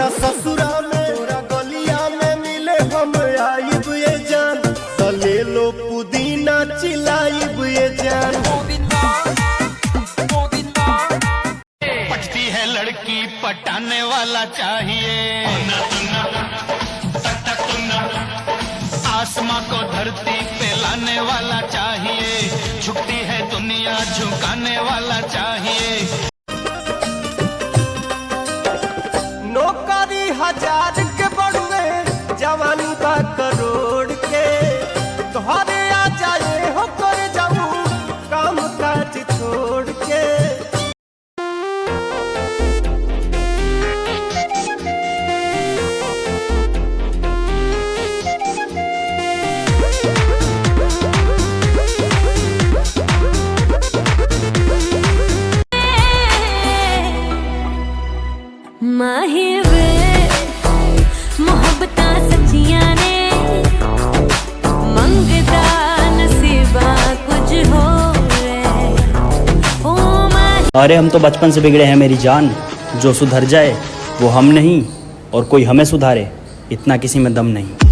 तोरा ससुरा में तोरा गलिया में मिले हम आइब ये जान, तो ले लो पुदीना चिलाइब ये जान। पटती है लड़की पटाने वाला चाहिए, आसमां को धरती पे लाने वाला चाहिए, झुकती है दुनिया झुकाने वाला चाहिए। नौकरी 1000 के बढ़े जवानी बा करोड़ के, तोहरे आ जाए हो कर जाऊं काम काज छोड़ के। माही वे मोहब्बतां सच्चियां ने, मंगदा नसीबा कुछ हो ओ माही। अरे हम तो बचपन से बिगड़े हैं मेरी जान, जो सुधर जाए वो हम नहीं और कोई हमें सुधारे इतना किसी में दम नहीं।